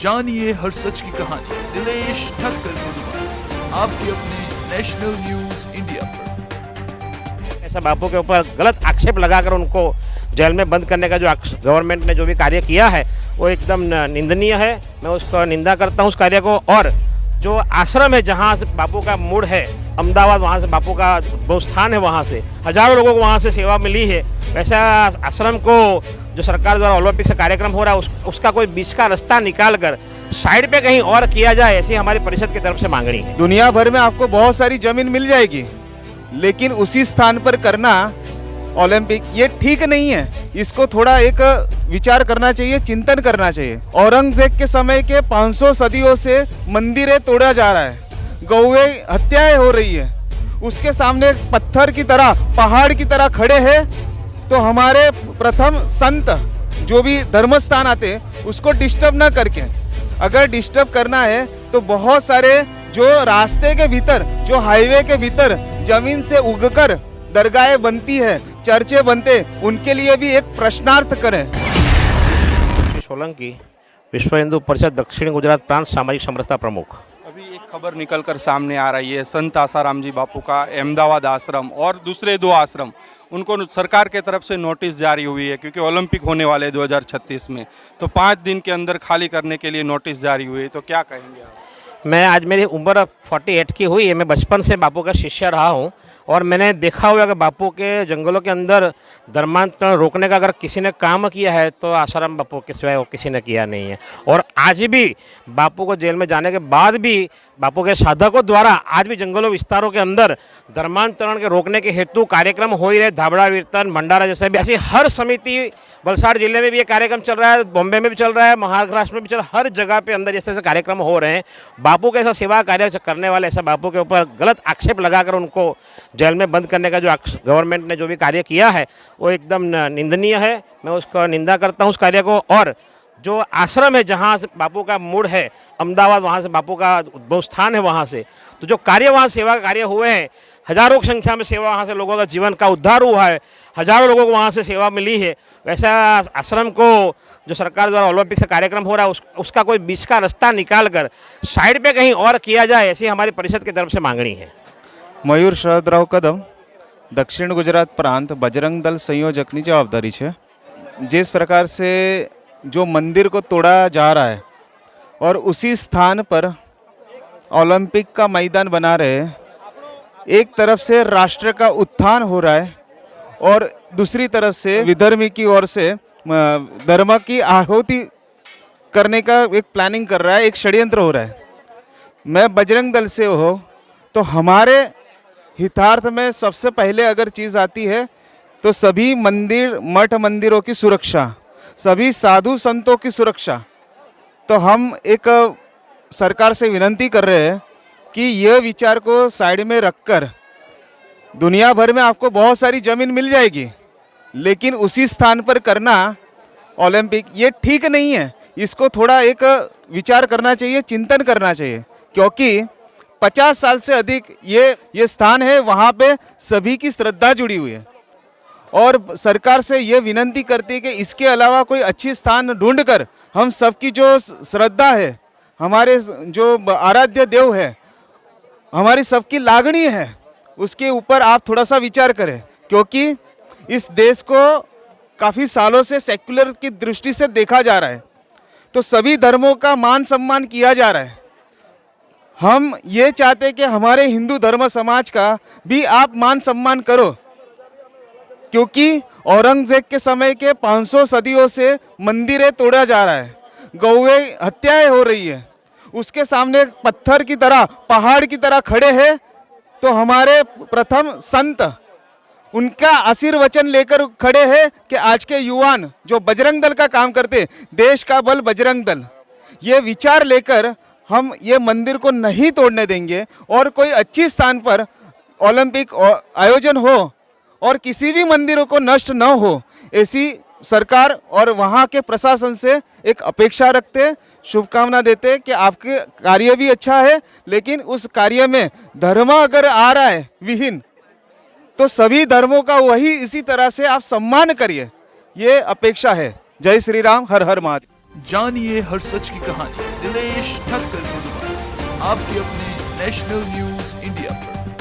जानिए हर सच की कहानी दिनेश ठक्कर की जुबान आपके अपने नेशनल न्यूज इंडिया पर। ऐसा बापू के ऊपर गलत आक्षेप लगाकर उनको जेल में बंद करने का जो गवर्नमेंट ने जो भी कार्य किया है वो एकदम निंदनीय है। मैं उसका निंदा करता हूँ उस कार्य को। और जो आश्रम है जहाँ से बापू का मूड है अहमदाबाद, वहाँ से बापू का वो स्थान है, वहाँ से हजारों लोगों को वहाँ से सेवा मिली है। वैसा आश्रम को जो सरकार द्वारा ओलंपिक से कार्यक्रम हो रहा है उसका कोई बीच का रास्ता निकाल कर साइड पे कहीं और किया जाए, ऐसी हमारी परिषद की तरफ से मांगनी है। दुनिया भर में आपको बहुत सारी जमीन मिल जाएगी, लेकिन उसी स्थान पर करना ओलंपिक ये ठीक नहीं है। इसको थोड़ा एक विचार करना चाहिए, चिंतन करना चाहिए। औरंगजेब के समय के 500 सदियों से मंदिरें तोड़ा जा रहा है, गौए हत्याएं हो रही है, उसके सामने पत्थर की तरह पहाड़ की तरह खड़े हैं। तो हमारे प्रथम संत जो भी धर्म स्थान आते उसको डिस्टर्ब ना करके, अगर डिस्टर्ब करना है तो बहुत सारे जो रास्ते के भीतर, जो हाईवे के भीतर जमीन से उगकर दरगाहें बनती है, चर्चे बनते, उनके लिए भी एक प्रश्नार्थ करें। सोलंकी, विश्व हिंदू परिषद दक्षिण गुजरात प्रांत सामाजिक समरसता प्रमुख। अभी एक खबर निकलकर सामने आ रही है, संत आसाराम जी बापू का अहमदाबाद आश्रम और दूसरे 2 आश्रम, उनको सरकार के तरफ से नोटिस जारी हुई है क्योंकि ओलंपिक होने वाले 2036 में, तो 5 दिन के अंदर खाली करने के लिए नोटिस जारी हुई है। तो क्या कहेंगे आप? मैं आज मेरी उम्र 48 की हुई है। मैं बचपन से बापू का शिष्य रहा हूँ और मैंने देखा हुआ कि बापू के जंगलों के अंदर धर्मांतरण रोकने का अगर किसी ने काम किया है तो आसाराम बापू के सिवाय वो किसी ने किया नहीं है। और आज भी बापू को जेल में जाने के बाद भी बापू के साधकों द्वारा आज भी जंगलों विस्तारों के अंदर धर्मांतरण के रोकने के हेतु कार्यक्रम हो ही रहे। धाबड़ा वीरतन भंडारा जैसे भी ऐसी हर समिति, वलसाड़ जिले में भी ये कार्यक्रम चल रहा है, बॉम्बे में भी चल रहा है, महाराष्ट्र में भी चल, हर जगह पे अंदर जैसे ऐसे कार्यक्रम हो रहे हैं। बापू के ऐसा सेवा कार्य करने वाले, ऐसा बापू के ऊपर गलत आक्षेप लगाकर उनको जेल में बंद करने का जो गवर्नमेंट ने जो भी कार्य किया है वो एकदम निंदनीय है। मैं उसका निंदा करता हूँ उस कार्य को। और जो आश्रम है जहाँ से बापू का मूड है अहमदाबाद, वहाँ से बापू का वो स्थान है, वहाँ से तो जो कार्य वहाँ सेवा कार्य हुए हैं, हजारों की संख्या में सेवा, वहाँ से लोगों का जीवन का उद्धार हुआ है, हजारों लोगों को वहाँ से सेवा मिली है। वैसा आश्रम को जो सरकार द्वारा ओलंपिक से कार्यक्रम हो रहा है उसका कोई बीच का रास्ता निकाल कर साइड पे कहीं और किया जाए, ऐसी हमारी परिषद की तरफ से मांगनी है। મયુર શરદરાવ કદમ, દક્ષિણ ગુજરાત પ્રાંત બજરંગ દળ સંયોજકની જવાબદારી છે। जिस प्रकार से जो मंदिर को तोड़ा जा रहा है और उसी स्थान पर ओलंपिक का मैदान बना रहे, एक तरफ से राष्ट्र का उत्थान हो रहा है और दूसरी तरफ से विधर्मी की ओर से धर्म की आहुति करने का एक प्लानिंग कर रहा है, एक षड्यंत्र हो रहा है। मैं बजरंग दल से हो तो हमारे हितार्थ में सबसे पहले अगर चीज़ आती है तो सभी मंदिर, मठ मंदिरों की सुरक्षा, सभी साधु संतों की सुरक्षा। तो हम एक सरकार से विनती कर रहे हैं कि यह विचार को साइड में रखकर, दुनिया भर में आपको बहुत सारी ज़मीन मिल जाएगी, लेकिन उसी स्थान पर करना ओलंपिक ये ठीक नहीं है। इसको थोड़ा एक विचार करना चाहिए, चिंतन करना चाहिए, क्योंकि 50 साल से अधिक ये स्थान है, वहाँ पे सभी की श्रद्धा जुड़ी हुई है। और सरकार से ये विनती करती है कि इसके अलावा कोई अच्छी स्थान ढूंढकर हम सबकी जो श्रद्धा है, हमारे जो आराध्य देव है, हमारी सबकी लागणी है, उसके ऊपर आप थोड़ा सा विचार करें, क्योंकि इस देश को काफ़ी सालों से सेक्युलर की दृष्टि से देखा जा रहा है, तो सभी धर्मों का मान सम्मान किया जा रहा है। हम ये चाहते कि हमारे हिंदू धर्म समाज का भी आप मान सम्मान करो, क्योंकि औरंगजेब के समय के 500 सदियों से मंदिरें तोड़ा जा रहा है, गौए हत्याएं हो रही है, उसके सामने पत्थर की तरह पहाड़ की तरह खड़े हैं। तो हमारे प्रथम संत उनका आशीर्वचन लेकर खड़े हैं कि आज के युवान जो बजरंग दल का काम करते, देश का बल बजरंग दल, ये विचार लेकर हम ये मंदिर को नहीं तोड़ने देंगे और कोई अच्छी स्थान पर ओलंपिक आयोजन हो और किसी भी मंदिरों को नष्ट न हो, ऐसी सरकार और वहाँ के प्रशासन से एक अपेक्षा रखते, शुभकामना देते कि आपके कार्य भी अच्छा है, लेकिन उस कार्य में धर्म अगर आ रहा है विहीन, तो सभी धर्मों का वही इसी तरह से आप सम्मान करिए, ये अपेक्षा है। जय श्री राम, हर हर महादेव। जानिए हर सच की कहानी दिनेश ठक्कर की जुबान, आपके अपने नेशनल न्यूज इंडिया पर।